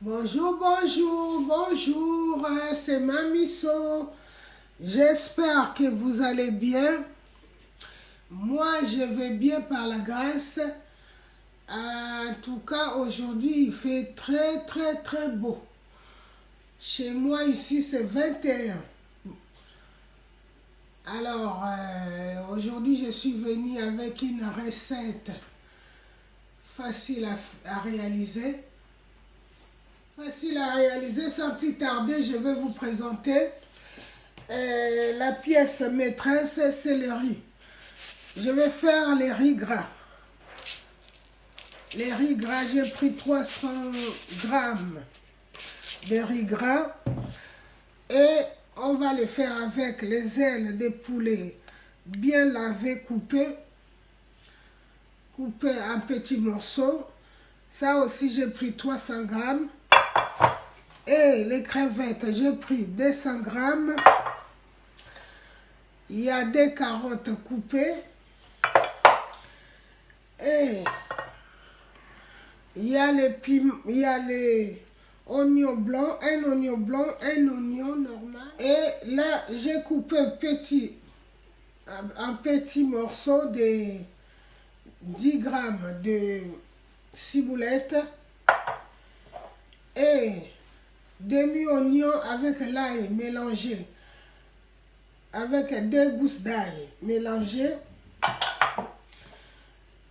Bonjour, bonjour, bonjour, c'est Mamie So. J'espère que vous allez bien. Moi, je vais bien par la grâce. En tout cas, aujourd'hui, il fait très beau. Chez moi, ici, c'est 21. Alors, aujourd'hui, je suis venue avec une recette facile à réaliser. Sans plus tarder, je vais vous présenter la pièce maîtresse, c'est le riz. Je vais faire les riz gras. Les riz gras, j'ai pris 300 grammes de riz gras et on va les faire avec les ailes de poulet bien lavées, coupées en petits morceaux. Ça aussi, j'ai pris 300 grammes. Et les crevettes, j'ai pris 200 grammes. Il y a des carottes coupées. Et il y a les oignons blancs, un oignon blanc, un oignon normal. Et là, j'ai coupé un petit morceau de 10 grammes de ciboulette et demi-oignon avec l'ail mélangé, avec 2 gousses d'ail mélangées,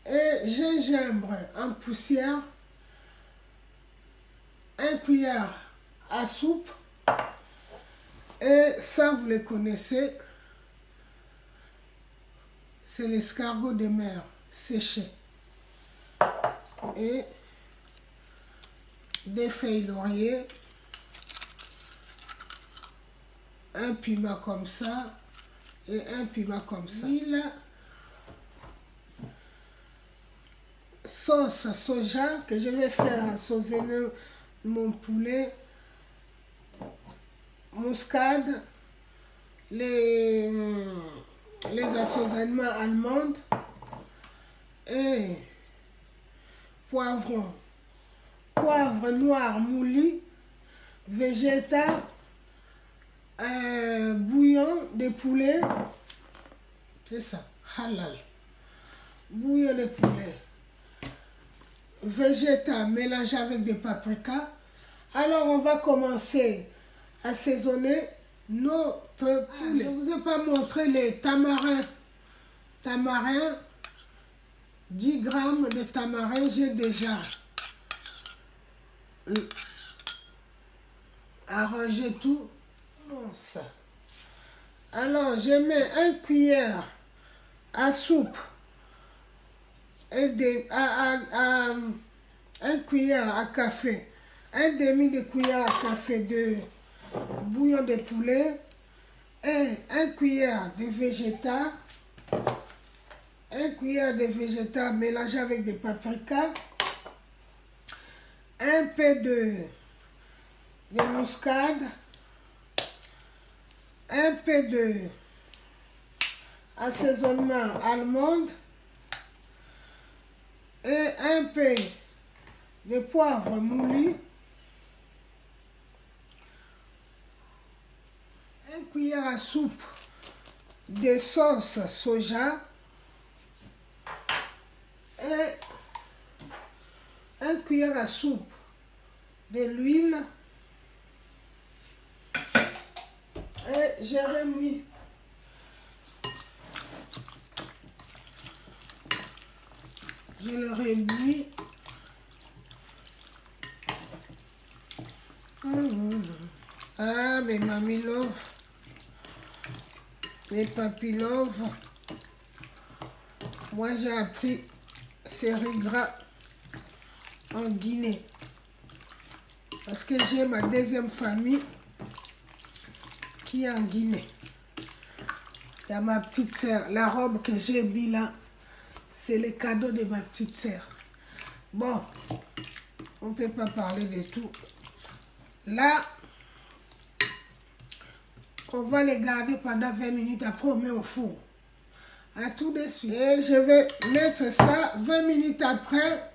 et gingembre en poussière, 1 cuillère à soupe, et ça vous le connaissez, c'est l'escargot de mer séché, et des feuilles laurier, un piment comme ça et un piment comme ça. L'huile, sauce soja que je vais faire assaisonner mon poulet, muscade, les assaisonnements amandes et poivron, poivre noir moulu, végétal, bouillon de poulet, c'est ça, halal, bouillon de poulet, végétal mélangé avec des paprikas. Alors on va commencer à assaisonner notre poulet. Je ne vous ai pas montré les tamarins. 10 grammes de tamarin, j'ai déjà arrangé tout. Alors, je mets 1 cuillère à soupe et 1 cuillère à café, un demi de cuillère à café de bouillon de poulet et 1 cuillère de végétal, 1 cuillère de végétal mélangé avec des paprikas, un peu de muscade, un peu de assaisonnement allemande et un peu de poivre moulu, 1 cuillère à soupe de sauce soja et 1 cuillère à soupe de l'huile. Et j'ai remis je le remis. Ah, mes mamie love, mes papi love. Moi, j'ai appris ces riz gras en Guinée. Parce que j'ai ma deuxième famille qui est en Guinée. Il y a ma petite sœur. La robe que j'ai mis là, c'est le cadeau de ma petite sœur. Bon, on ne peut pas parler de tout. Là, on va les garder pendant 20 minutes. Après, on met au four. À tout de suite. Et je vais mettre ça 20 minutes après.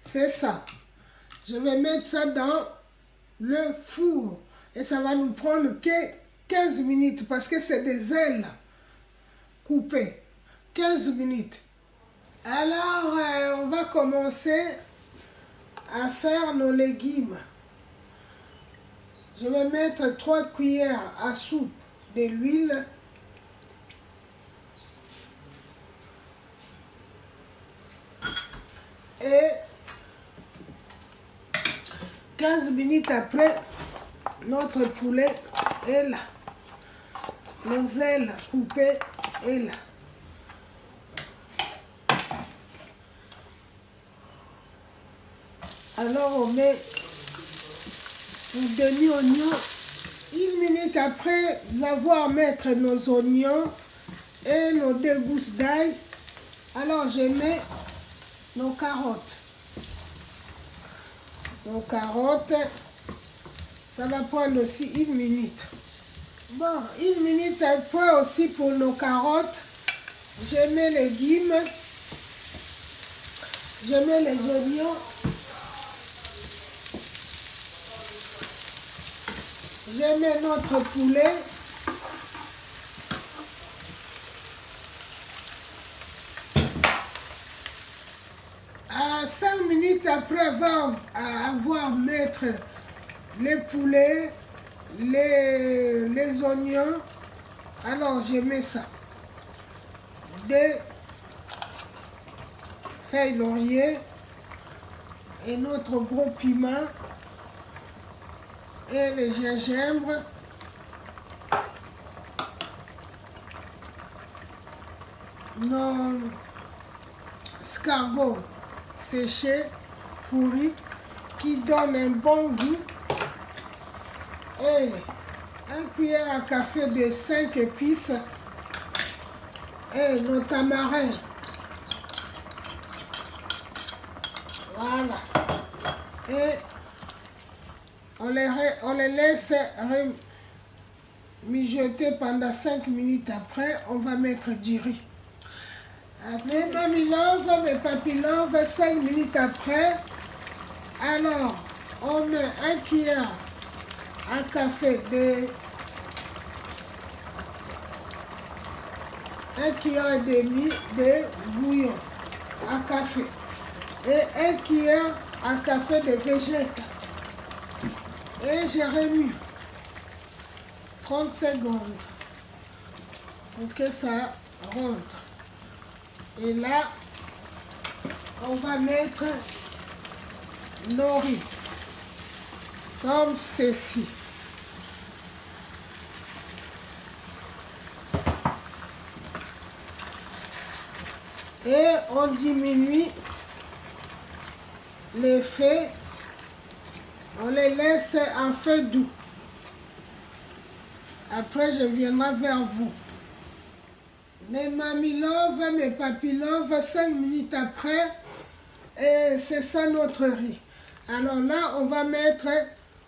C'est ça. Je vais mettre ça dans le four. Et ça va nous prendre que 15 minutes parce que c'est des ailes coupées. 15 minutes. Alors, on va commencer à faire nos légumes. Je vais mettre 3 cuillères à soupe de l'huile. Et 15 minutes après, notre poulet est là. Nos ailes coupées est là. Alors on met nos demi-oignons. 1 minute après avoir mis nos oignons et nos 2 gousses d'ail, alors je mets nos carottes. Nos carottes, ça va prendre aussi 1 minute. Bon, 1 minute après aussi pour nos carottes, je mets les légumes, je mets les oignons, je mets notre poulet, à 5 minutes après avoir mis les poulets, les oignons, alors je mets ça. 2 feuilles laurier et notre gros piment et le gingembre. Nos escargots séchés, pourris, qui donnent un bon goût. Et 1 cuillère à café de 5 épices et nos tamarins. Voilà. Et on les laisse mijoter pendant 5 minutes après. On va mettre du riz. Mes Mamie Love, mes Papi Love, 5 minutes après. Alors, on met 1 cuillère à café de 1 cuillère et demi de bouillon à café et 1 cuillère à café de végétal. Et je remue 30 secondes pour que ça rentre. Et là, on va mettre nos riz comme ceci. Et on diminue les feux, on les laisse en feu doux. Après, je viendrai vers vous. Mes Mamie Love, mes Papi Love, 5 minutes après, et c'est ça notre riz. Alors là, on va mettre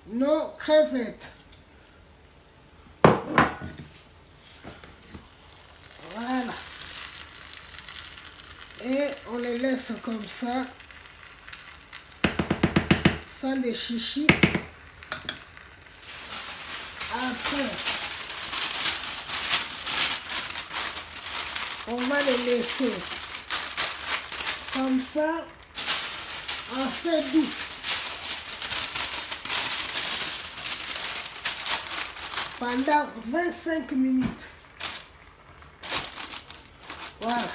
nos crevettes. Voilà. Et on les laisse comme ça, sans les chichis. Après, on va les laisser comme ça, en feu doux. Pendant 25 minutes. Voilà.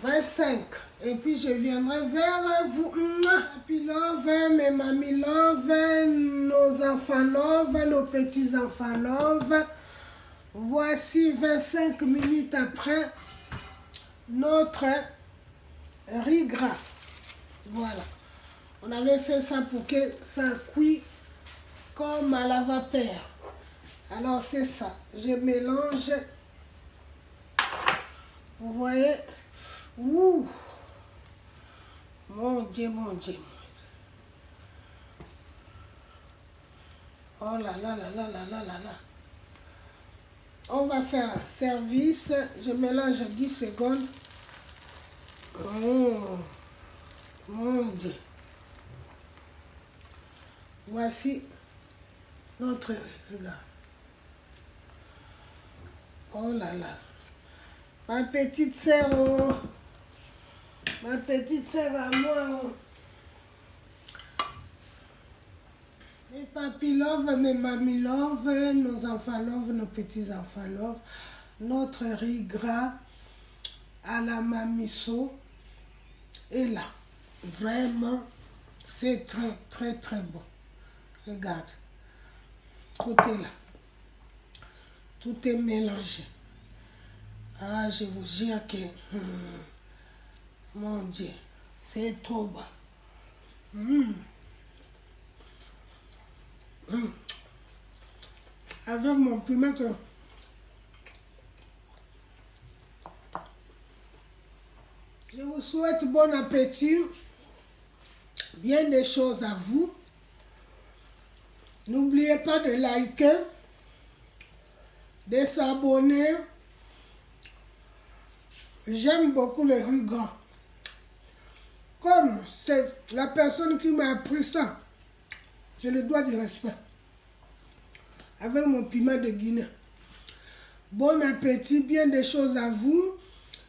25. Et puis je viendrai vers vous. Papi Love, mes Mamie Love, nos enfants Love, nos petits enfants Love. Voici 25 minutes après notre riz gras. Voilà. On avait fait ça pour que ça cuise comme à la vapeur. Alors c'est ça. Je mélange. Vous voyez? Ouh! Mon Dieu, mon Dieu. Oh là là là là là là là là. On va faire service. Je mélange 10 secondes. Oh, mon Dieu. Voici notre regarde. Oh là là. Ma petite sœur, oh. Ma petite sœur à moi, oh. Mes papis love, mes mamies love, nos enfants love, nos petits enfants love. Notre riz gras à la mamiso est là. Vraiment, c'est très, très, très bon. Regarde. Tout est là. Tout est mélangé. Ah, je vous jure que... mon Dieu, c'est trop bon. Avec mon piment que... Je vous souhaite bon appétit. Bien des choses à vous. N'oubliez pas de liker, de s'abonner. J'aime beaucoup le riz gras. Comme c'est la personne qui m'a appris ça, je lui dois du respect. Avec mon piment de Guinée. Bon appétit, bien des choses à vous.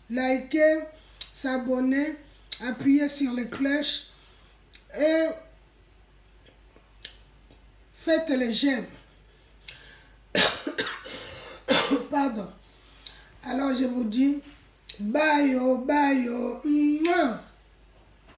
Likez, s'abonner, appuyez sur les cloches et faites les j'aime. Pardon. Alors je vous dis bye oh, bye oh.